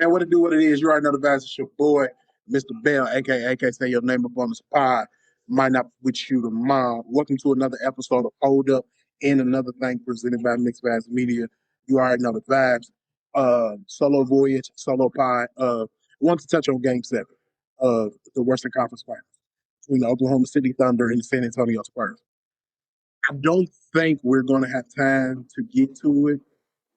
Man, what it do, what it is, you already know the vibes. It's your boy, Mr. Bell, aka say your name up on the spot. Might not with you tomorrow. Welcome to another episode of Hold Up and another thing presented by Mixed Vibes Media. You already know the vibes. Solo voyage, solo pie. Want to touch on game seven of the Western Conference Finals between the Oklahoma City Thunder and the San Antonio Spurs. I don't think we're gonna have time to get to it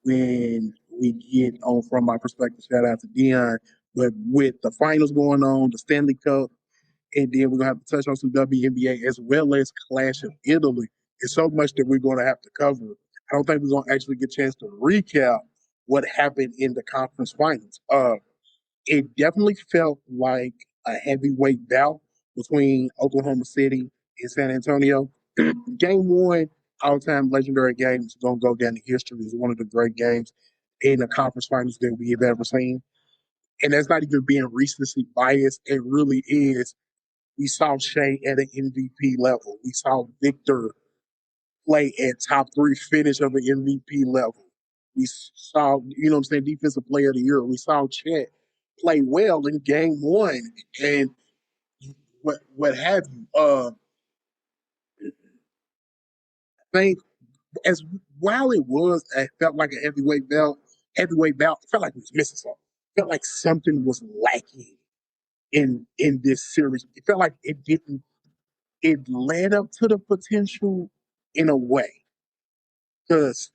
when we get on from my perspective. Shout out to Dion. But with the finals going on, the Stanley Cup, and then we're gonna have to touch on some WNBA as well as Clash of Italy. It's so much that we're gonna have to cover. I don't think we're gonna actually get a chance to recap what happened in the conference finals. It definitely felt like a heavyweight bout between Oklahoma City and San Antonio. Game one, all time legendary game, is going to go down in history as one of the great games in the conference finals that we have ever seen. And that's not even being recency biased. It really is. We saw Shai at an MVP level. We saw Victor play at top three finish of an MVP level. We saw, what I'm saying, defensive player of the year. We saw Chet play well in game one and what have you. I think as while it felt like a heavyweight belt, it felt like it was missing something. It felt like something was lacking in this series. It felt like it didn't. It led up to the potential in a way because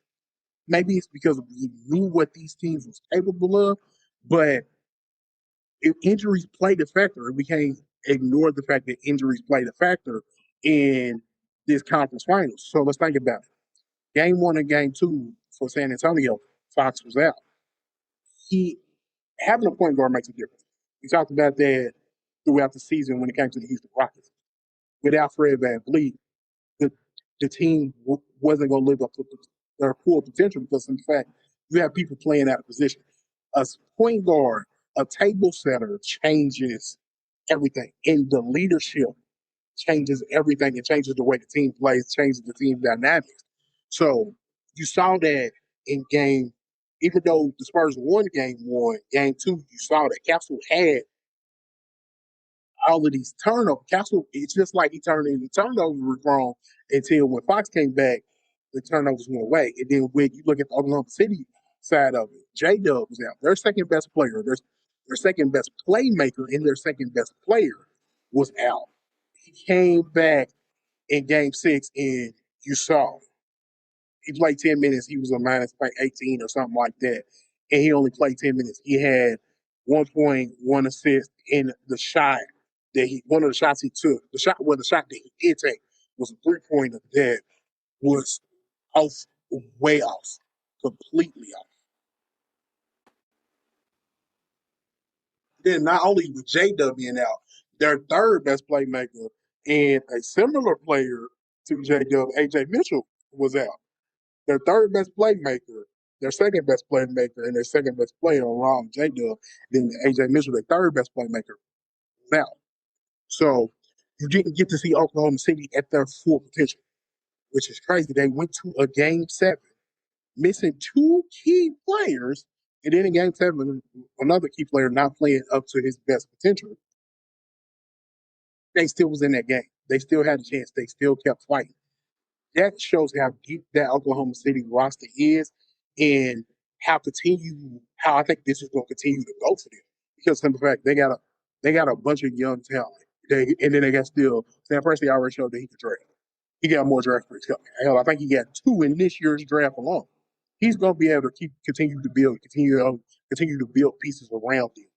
maybe it's because we knew what these teams was capable of, but if injuries played a factor, and we can't ignore the fact that injuries played a factor in this conference finals. So let's think about it. Game one and game two for San Antonio, Fox was out. He having a point guard makes a difference. We talked about that throughout the season when it came to the Houston Rockets. Without Fred VanVleet, the, the team wasn't going to live up to their full potential because, in fact, you have people playing out of position. A point guard, a table setter changes everything. And the leadership changes everything. It changes the way the team plays, changes the team dynamics. So you saw that in game, even though the Spurs won game one, game two, you saw that Capsule had all of these turnovers. Castle, it's just like he turned in the turnovers were wrong until when Fox came back, the turnovers went away. And then when you look at the Oklahoma City side of it, J Dub was out. Their second best player, their second best playmaker, and their second best player was out. He came back in game six, and you saw he played 10 minutes. He was a minus like 18 or something like that. And he only played 10 minutes. He had 1 point, 1 assist in the shot one of the shots he took. The shot that he did take was a 3 pointer that was off, way off, completely off. Then not only with JW being out, their third best playmaker and a similar player to JW, AJ Mitchell, was out. Their third best playmaker, their second best playmaker, and their second best player around J Dub, then AJ Mitchell, their third best playmaker, was out. So you didn't get to see Oklahoma City at their full potential, which is crazy. They went to a game seven, missing two key players, and then in game seven, another key player not playing up to his best potential. They still was in that game. They still had a chance. They still kept fighting. That shows how deep that Oklahoma City roster is and how I think this is going to continue to go for them. Because in fact, they got a bunch of young talent. And then they got still Sam Presti already showed that he could draft. He got more draft picks coming. Hell, I think he got two in this year's draft alone. He's going to be able to continue to build pieces around him,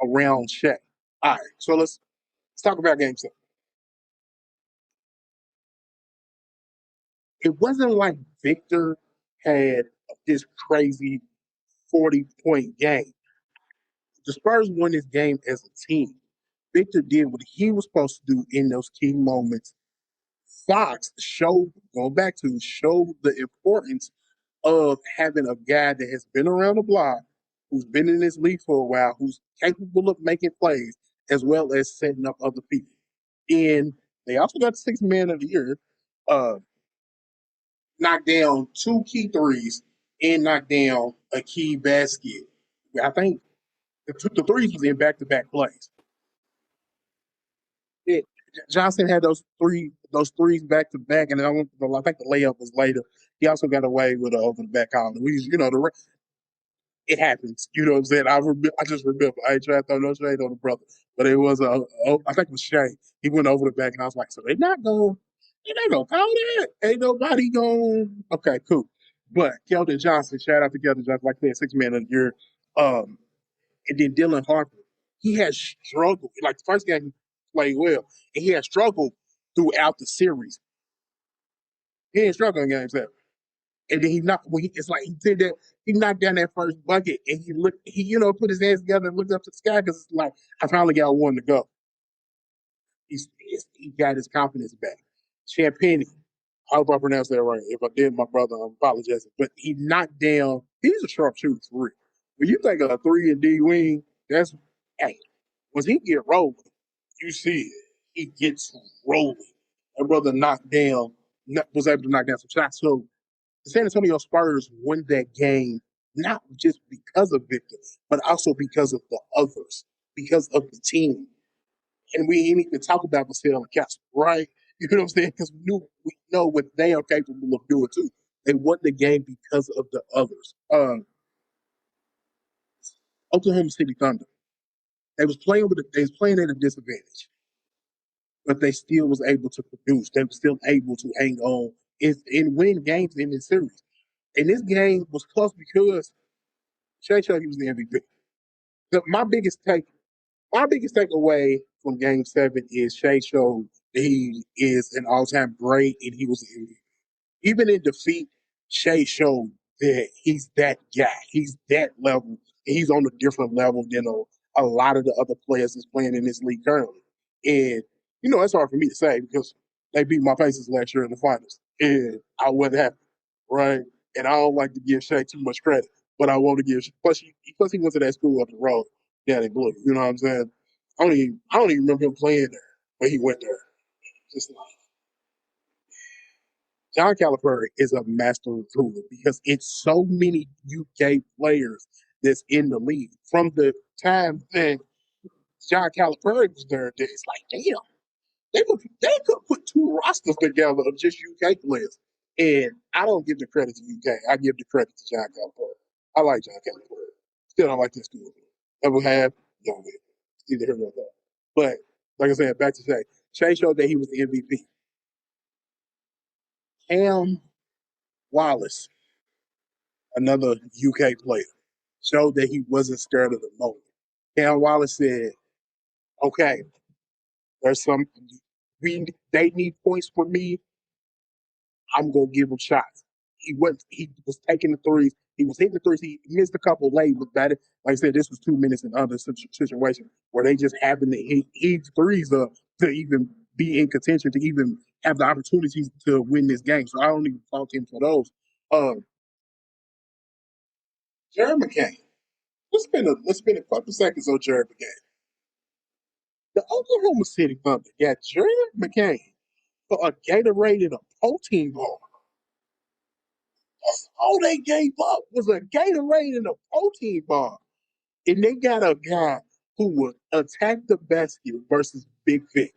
around Shaq. All right, so let's talk about game seven. It wasn't like Victor had this crazy 40-point game. The Spurs won this game as a team. Victor did what he was supposed to do in those key moments. Fox showed the importance of having a guy that has been around the block, who's been in this league for a while, who's capable of making plays, as well as setting up other people. And they also got the sixth man of the year, uh, knocked down two key threes and knocked down a key basket. I think The threes was in back-to-back plays. It, Johnson had those threes back to back, and I think the layup was later. He also got away with an over the back column. It happens. You know what I'm saying? I just remember. I ain't trying to throw no shade on the brother, but it was I think it was Shai. He went over the back, and I was like, so they not gonna call that. Ain't nobody going. Okay, cool. But Keldon Johnson, shout out to Keldon Johnson, like I said, 6 man of the year. Um, and then Dylan Harper, he has struggled. Like the first game, he played well, and he has struggled throughout the series. He ain't struggled in game 7. And then he knocked. It's like he did that. He knocked down that first bucket, and he looked. He put his hands together and looked up to the sky because it's like I finally got one to go. He got his confidence back. Champagne. I hope I pronounced that right. If I did, my brother, I apologize. But he knocked down. He's a sharpshooter for real. When you think of a 3 and D wing, that's hey. Once he get rolling, you see it. He gets rolling. That brother was able to knock down some shots. So the San Antonio Spurs won that game not just because of Victor, but also because of the others, because of the team. And we ain't even talk about Marcel and Castle, right? You know what I'm saying? Because we know what they are capable of doing too. They won the game because of the others. Oklahoma City Thunder. They was playing at a disadvantage, but they still was able to produce. They were still able to hang on and win games in this series. And this game was close because Shai he was the MVP. My biggest takeaway from Game 7 is Shai showed that he is an all-time great, and he was the MVP. Even in defeat, Shai showed that he's that guy. He's that level. He's on a different level than a lot of the other players that's playing in this league currently. And that's hard for me to say because they beat my faces last year in the finals, and I wasn't happy, right? And I don't like to give Shai too much credit, but I want to give. Plus he went to that school up the road down in Blue. You know what I'm saying? I don't even remember him playing there, but he went there. Just like John Calipari is a master recruiter because it's so many UK players that's in the league. From the time that John Calipari was there, it's like, damn, they could put 2 rosters together of just UK players. And I don't give the credit to UK. I give the credit to John Calipari. I like John Calipari. Still don't like this school. Ever have, don't get. Either here or there. But like I said, back to Shai showed that he was the MVP. Cam Wallace, another UK player, showed that he wasn't scared of the moment. Cam Wallace said, "Okay, there's some they need points for me. I'm gonna give them shots." He was taking the threes. He was hitting the threes. He missed a couple late, but that like I said, this was 2 minutes in other situation where they just happened to hit threes up to even be in contention to even have the opportunities to win this game. So I don't even fault him for those. Um, Jared McCain. Let's spend a couple seconds on Jared McCain. The Oklahoma City Thunder got Jared McCain for a Gatorade and a protein bar. That's all they gave up was a Gatorade and a protein bar. And they got a guy who would attack the basket versus Big Vic.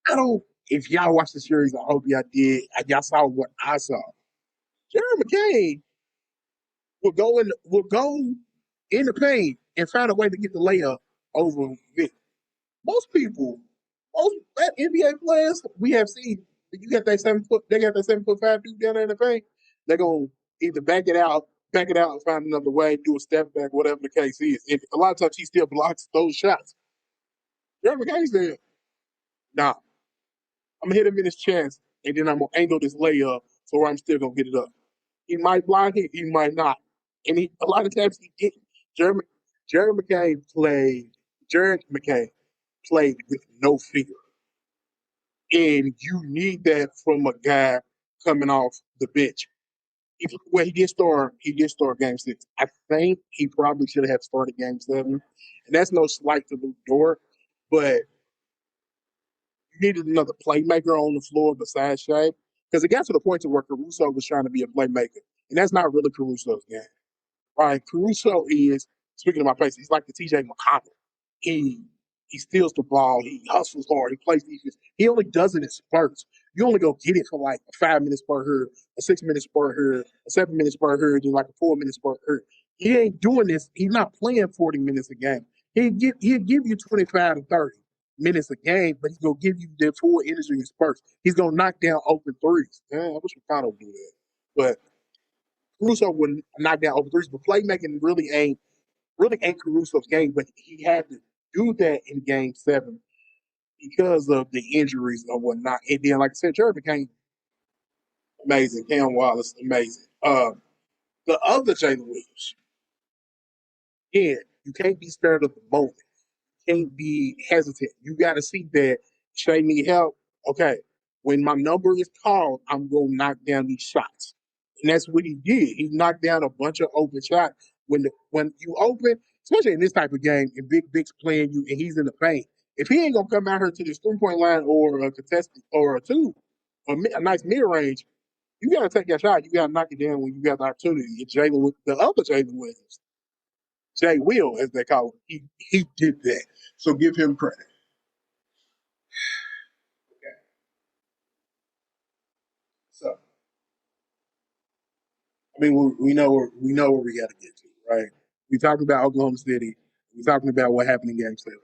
I don't, if y'all watched the series, I hope y'all did. Y'all saw what I saw. Jared McCain would go in the paint and find a way to get the layup over Vic. Most people, most NBA players we have seen, you got that 7 foot, they got that 7'5" dude down there in the paint. They're gonna either back it out, and find another way, do a step back, whatever the case is. And a lot of times he still blocks those shots. Jeremy McCain said, "Nah, I'm gonna hit him in his chest, and then I'm gonna angle this layup so I'm still gonna get it up. He might block it, he might not, and a lot of times he didn't. Jeremy, Jerry McCain played. Jared McCain played with no fear. And you need that from a guy coming off the bench. Well, he did start game 6. I think he probably should have started game 7. And that's no slight to Luke Dort, but you needed another playmaker on the floor besides Shai. Because it got to the point to where Caruso was trying to be a playmaker. And that's not really Caruso's game. Right? Caruso is speaking of my place, he's like the TJ McConnell. He he steals the ball, he hustles hard, he plays defense. He only does it in spurts. You only go get it for like a 5 minute spurt here, a 6 minute spurt here, a 7 minute spurt here, then like a 4 minute spurt here. He ain't doing this. He's not playing 40 minutes a game. He'll give you 25 to 30 minutes a game, but he's gonna give you the full energy in spurts. He's gonna knock down open threes. I wish McConnell would do that. But Caruso would knock down open threes, but playmaking really ain't Caruso's game, but he had to do that in game 7 because of the injuries and whatnot. And then, like I said, Jared became amazing. Cam Wallace, amazing. The other Jalen Williams, yeah, you can't be scared of the moment. Can't be hesitant. You got to see that Shai need help. Okay, when my number is called, I'm gonna knock down these shots, and that's what he did. He knocked down a bunch of open shots. When you open, especially in this type of game, and Big's playing you, and he's in the paint. If he ain't gonna come out here to this 3 point line or a contested or a two, a nice mid range, you gotta take that shot. You gotta knock it down when you got the opportunity. And the other Jalen Williams, Jay Will, as they call him, he did that. So give him credit. Okay. So I mean, we know where we got to get to, right? We talked about Oklahoma City. We talking about what happened in Game 7.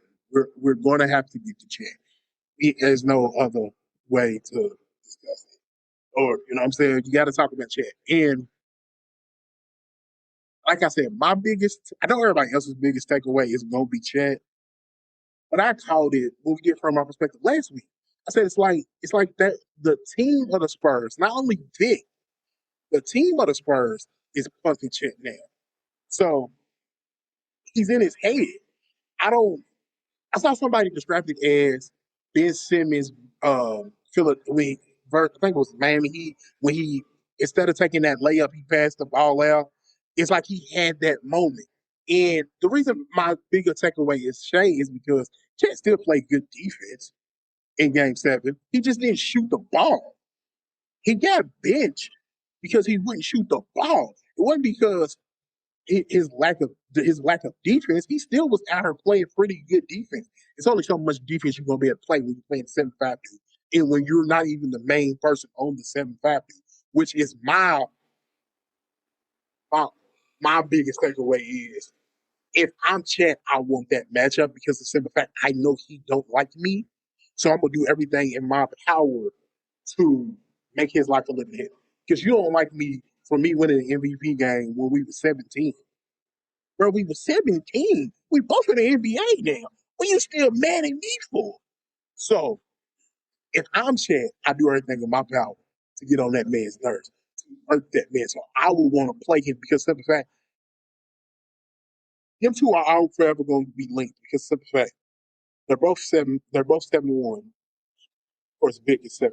We're going to have to get to Chet. There's no other way to discuss it. Or you know, what I'm saying you got to talk about Chet. And like I said, I know everybody else's biggest takeaway is going to be Chet, but I called it when we get from my perspective last week. I said it's like that the team of the Spurs, not only Vic, the team of the Spurs is punting Chet now. So he's in his head. I don't. I saw somebody describe it as Ben Simmons, Philip. I think it was Miami Heat when he instead of taking that layup, he passed the ball out. It's like he had that moment. And the reason my bigger takeaway is Shea is because Chet still played good defense in Game 7. He just didn't shoot the ball. He got benched because he wouldn't shoot the ball. It wasn't because his lack of defense, he still was out here playing pretty good defense. It's only so much defense you're gonna be able to play when you're playing 7-5 and when you're not even the main person on the 7-5 which is my my biggest takeaway is if I'm Chet, I want that matchup because the simple fact I know he don't like me, so I'm gonna do everything in my power to make his life a little bit. Because you don't like me for me winning an MVP game when we were 17. Bro, we were 17. We both in the NBA now. What you still mad at me for? So if I'm Chad, I do everything in my power to get on that man's nerves, to hurt that man. So I would want to play him because simple fact, them two are all forever going to be linked because simple fact, they're both 7-1. Of course, Vic is 7-5.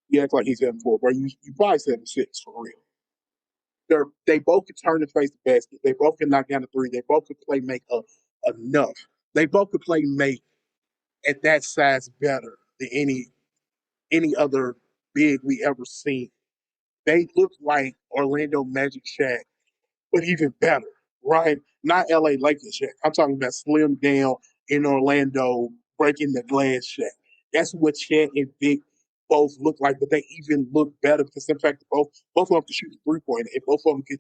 You act like he's 7-4, bro. You probably 7-6 for real. They both can turn and face the basket. They both can knock down the three. They both can play make enough. They both can play make at that size better than any other big we ever seen. They look like Orlando Magic Shaq, but even better, right? Not LA Lakers Shaq. I'm talking about slim down in Orlando, breaking the glass Shaq. That's what Shaq and Vic both look like, but they even look better because in fact both of them can shoot the 3 point, and both of them can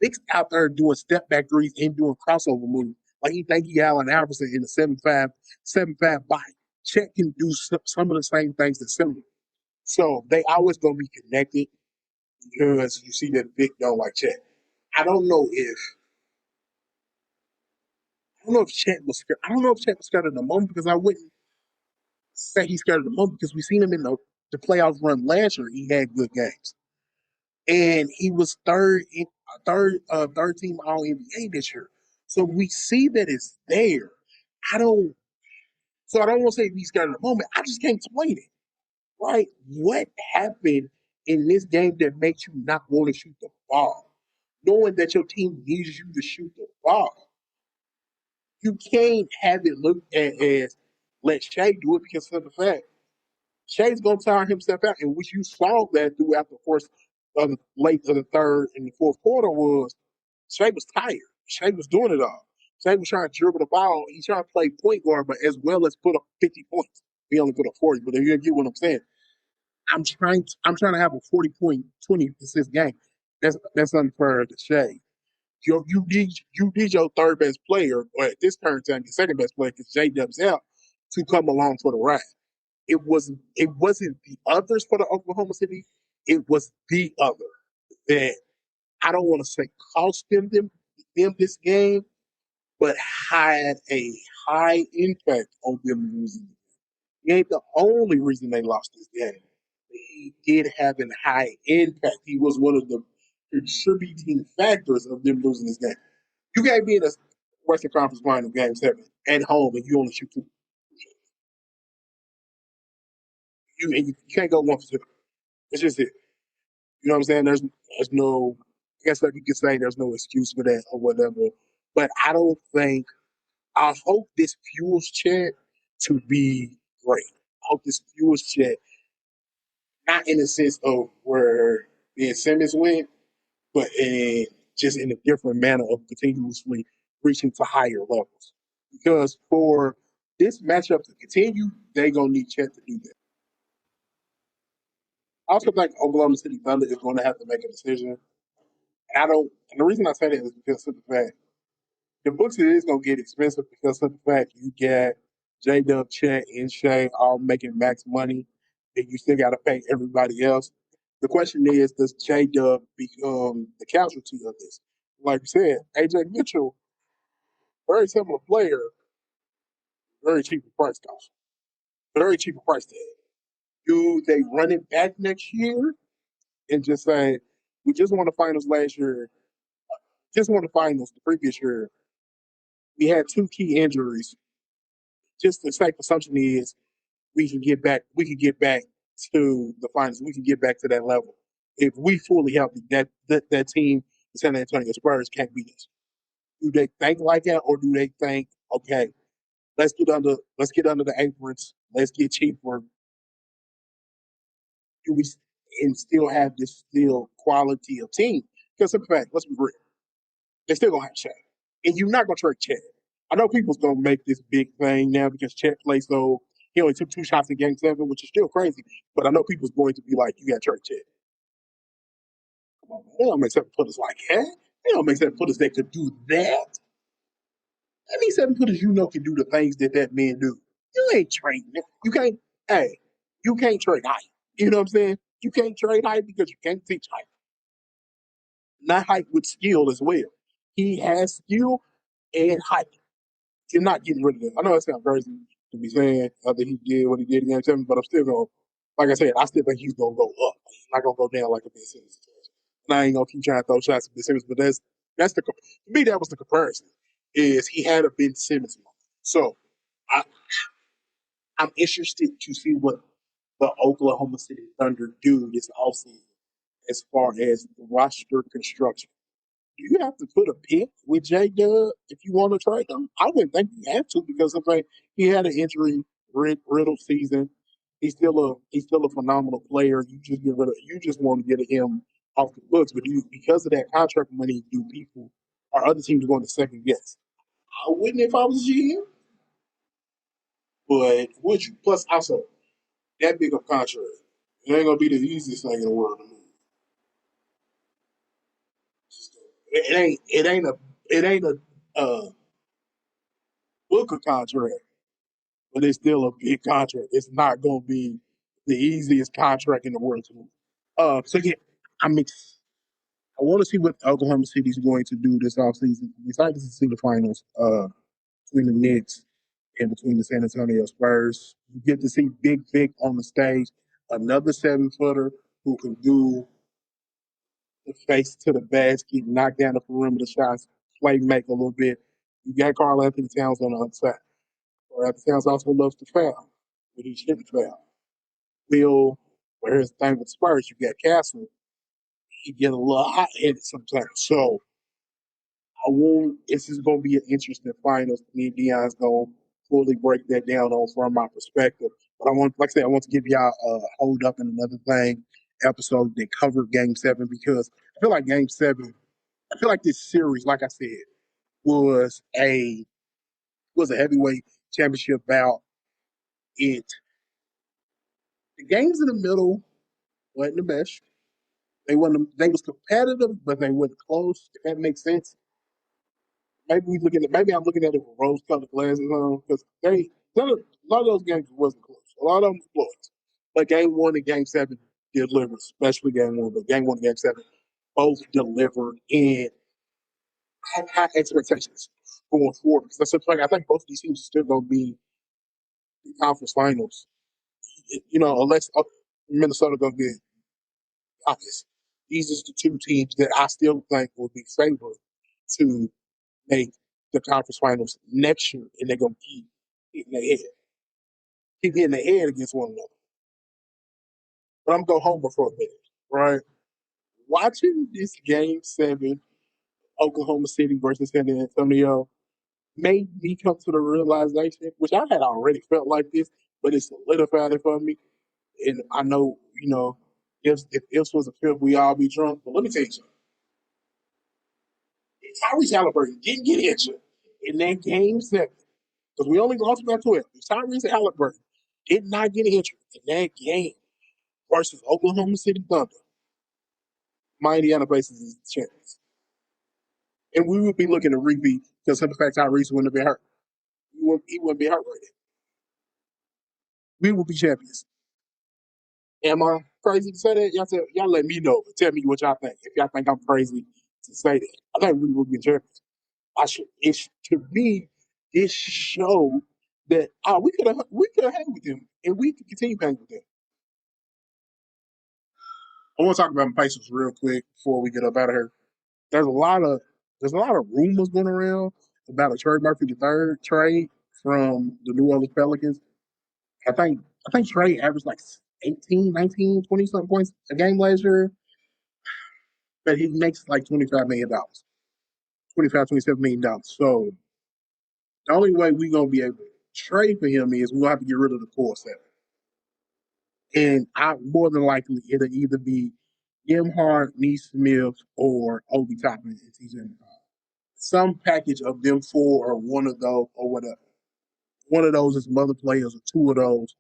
Vic's out there doing step back threes and doing crossover moves. Like he think he Allen Iverson in the 7-5 body. Chet can do some of the same things that similar. So they always gonna be connected because you see that Vic don't like Chet. I don't know if I don't know if Chet was scared. I don't know if Chet was scared of the moment because I wouldn't say he's scared of the moment because we seen him in the playoff run last year. He had good games. And he was third team All NBA this year. So we see that it's there. I don't. So I don't want to say he's got in the moment. I just can't explain it. Right? What happened in this game that makes you not want to shoot the ball, knowing that your team needs you to shoot the ball? You can't have it looked at as let Shea do it because of the fact Shay's gonna tire himself out, and which you saw that throughout the course of the late of the third and the fourth quarter was Shai was tired. Shai was doing it all. Shai was trying to dribble the ball. He's trying to play point guard, but as well as put up 50 points. He only put up 40, but you get what I'm saying. I'm trying to have a 40-point, 20 assist game. That's unfair to Shai. You need your third best player, or at this current time, your second best player, because J Dub's out, to come along for the ride. It wasn't the others for the Oklahoma City. It was the other that I don't want to say cost them this game, but had a high impact on them losing. He ain't the only reason they lost this game. He did have a high impact. He was one of the contributing factors of them losing this game. You can't be in a Western Conference Final game 7 at home and you only shoot two. You can't go 1 for 2. It's just it. You know what I'm saying? There's no, I guess like you could say there's no excuse for that or whatever. But I don't think, I hope this fuels Chet to be great. I hope this fuels Chet, not in the sense of where Ben Simmons went, but just in a different manner of continuously reaching to higher levels. Because for this matchup to continue, they're going to need Chet to do that. I also think Oklahoma City Thunder is going to have to make a decision. I don't, and the reason I say that is because of the fact the books it is going to get expensive because of the fact you get J Dub, Chet, and Shea all making max money, and you still got to pay everybody else. The question is, does J Dub become the casualty of this? Like you said, AJ Mitchell, very similar player, very cheap price cost, very cheap price tag. Do they run it back next year and just say, we just won the finals last year, just won the finals the previous year? We had two key injuries. Just the safe assumption is we can get back to the finals. We can get back to that level. If we fully healthy, that team, the San Antonio Spurs, can't beat us. Do they think like that, or do they think, okay, let's get under the aprons, let's get cheaper, do we and still have this still quality of team? Because in fact, let's be real, they still gonna have Shaq, and you're not gonna trade Chet. I know people's gonna make this big thing now because Chet plays so. He only took 2 shots in Game 7, which is still crazy. But I know people's going to be like, "You got to trade Chet." Come on, man. They don't make 7 footers like that. They don't make 7 footers that could do that. I mean, 7 footers can do the things that that man do. You ain't trading it. You can't. Hey, you can't trade height. You know what I'm saying? You can't trade height because you can't teach height. Not height with skill as well. He has skill and height. You're not getting rid of him. I know it sounds crazy to be saying after he did what he did in Game 7, but I'm still going to, like I said, I still think he's going to go up. He's not going to go down like a Ben Simmons situation. And I ain't going to keep trying to throw shots at Ben Simmons, but to me, that was the comparison, is he had a Ben Simmons moment. So I, I'm interested to see what the Oklahoma City Thunder do this offseason as far as roster construction. Do you have to put a pick with J Dub if you want to trade him? I wouldn't think you have to because of fact he had an injury riddled season. He's still a phenomenal player. You just want to get him off the books, but you because of that contract money, do people or other teams going to second guess? I wouldn't if I was GM, but would you? Plus, also that big of contract, it ain't gonna be the easiest thing in the world to move. It ain't a Booker contract, but it's still a big contract. It's not going to be the easiest contract in the world to move. So yeah, I'm I want to see what Oklahoma City is going to do this offseason. I'm excited to see the finals between the Knicks and between the San Antonio Spurs. You get to see Big Vic on the stage, another 7 footer who can do the face to the basket, knock down the perimeter shots, play make a little bit. You got Carl Anthony Towns on the other side. Carl Anthony Towns also loves to foul, but he shouldn't foul. Bill, whereas the thing with Spurs, you got Castle, he get a little hot headed sometimes. So I won't. This is going to be an interesting finals. Me and Dion's going to fully break that down on from my perspective. But like I said, I want to give y'all a hold up in another thing episode that covered Game 7 because I feel like Game 7 I feel like this series, like I said, was a was a heavyweight championship bout. It the games in the middle wasn't the best. They was competitive, but they weren't close. If that makes sense. Maybe I'm looking at it with rose colored glasses on because they a lot of those games wasn't close. A lot of them was close. But game one and game seven delivered, especially game one, but game one and game seven both delivered and had high expectations going forward. Because that's something I think both of these teams are still gonna be in conference finals. Unless Minnesota gonna get obvious. These are the two teams that I still think will be favored to make the conference finals next year, and they're gonna keep hitting their head against one another. But I'm gonna go home for a minute, right? Watching this game seven, Oklahoma City versus San Antonio, made me come to the realization, which I had already felt like this, but it solidified it for me. And I know, if this was a fifth, we all be drunk. But let me tell you something. If Tyrese Halliburton didn't get injured in that game seven, because we only lost by 12. If Tyrese Halliburton did not get injured in that game versus Oklahoma City Thunder, my Indiana Pacers is the champions. And we would be looking to repeat because of the fact Tyrese wouldn't have been hurt. He wouldn't be hurt right now. We would be champions. Am I crazy to say that? Y'all let me know. Tell me what y'all think. If y'all think I'm crazy to say that, I think we would be champions. To me, it showed that we could have hang with them and we could continue hanging with them. I want to talk about the Pacers real quick before we get up out of here. There's a lot of there's a lot of rumors going around about a Trey Murphy the third trade from the New Orleans Pelicans. I think Trey averaged like 18, 19, 20 something points a game last year, but he makes like $25 million, 25, $27 million. So the only way we're gonna be able to trade for him is we're gonna have to get rid of the core seven. And I more than likely it'll either be Hart, Neesmith, or Obi Toppin and TJ. Some package of them four or one of those or whatever. One of those is some other players or two of those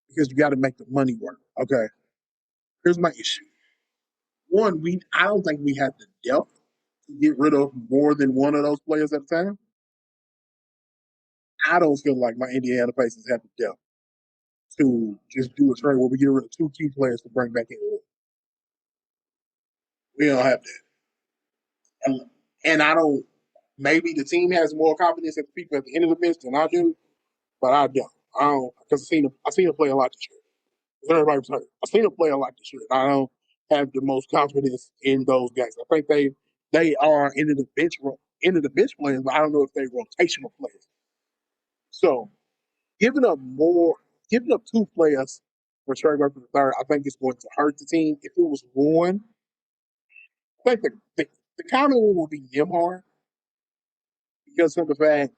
because you got to make the money work. Okay. Here's my issue. One, I don't think we have the depth to get rid of more than one of those players at a time. I don't feel like my Indiana Pacers have the depth to just do a trade where we get rid of two key players to bring back in. We don't have that. And I don't. Maybe the team has more confidence in the people at the end of the bench than I do, but I don't. I don't because I seen him play a lot this year. Everybody was hurt. I seen him play a lot this year. I don't have the most confidence in those guys. I think they are into the bench players, but I don't know if they're rotational players. So giving up more, giving up two players for Trey Murphy the third, I think it's going to hurt the team. If it was one, I think the common one would be Nimhard because of the fact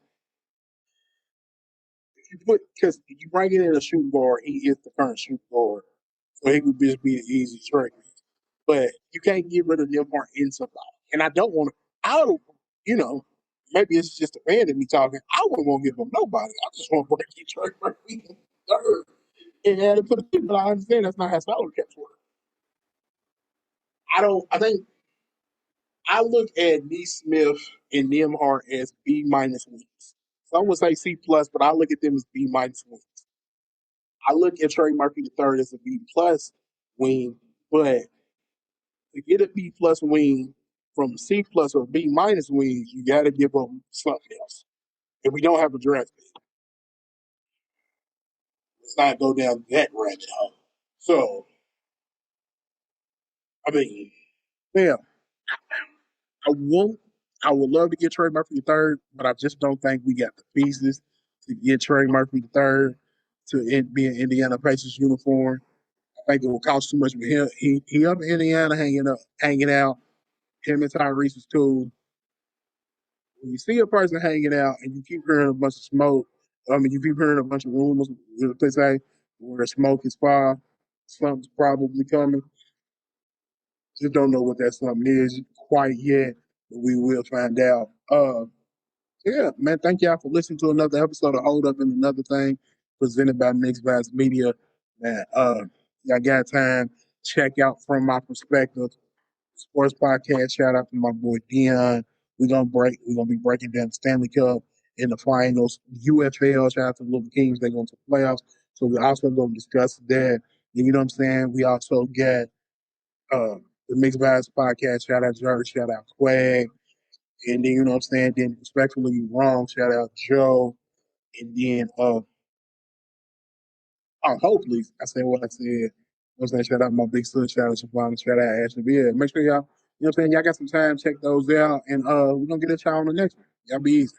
because you bring in a shooting guard, he is the current shooting guard, so he would just be an easy trade. But you can't get rid of Nimhard in somebody, and I don't want to. I don't, you know, maybe it's just a fan of me talking. I wouldn't want to give him nobody. I just want to break Trey Murphy third and add it to the team. But I understand that's not how salary caps work. I don't. I think I look at Neesmith and Nimhart as B minus wings. Some would say C plus, but I look at them as B minus wings. I look at Trey Murphy the third as a B plus wing, but to get a B plus wing from C plus or B minus wings, you got to give them something else. If we don't have a draft pick, let's not go down that rabbit hole. So, I mean, yeah, I won't. I would love to get Trey Murphy the third, but I just don't think we got the pieces to get Trey Murphy the third to be an Indiana Pacers uniform. I think it will cost too much for him. He up in Indiana hanging out. Him and Tyrese is cool. When you see a person hanging out and you keep hearing a bunch of smoke, you keep hearing a bunch of rumors, they say, where smoke is fire, something's probably coming. Just don't know what that something is quite yet. We will find out. Yeah, man, thank y'all for listening to another episode of Hold Up and Another Thing presented by Mixed Vibes Media. Man, y'all got time, check out From My Perspective Sports Podcast. Shout out to my boy Dion. We're gonna be breaking down the Stanley Cup in the finals. UFL, shout out to the Little Kings, they're going to the playoffs. So we're also gonna discuss that. And you know what I'm saying? We also got the Mixed Vibes Podcast. Shout out Jerry, shout out Quag. And then you know what I'm saying? Then respectfully wrong, shout out Joe. And then hopefully I said what I said. You know what I'm saying? Shout out my big son, shout out Shavon, shout out Ashley. But yeah, make sure y'all, you know what I'm saying, y'all got some time, check those out, and we're gonna get at y'all on the next one. Y'all be easy.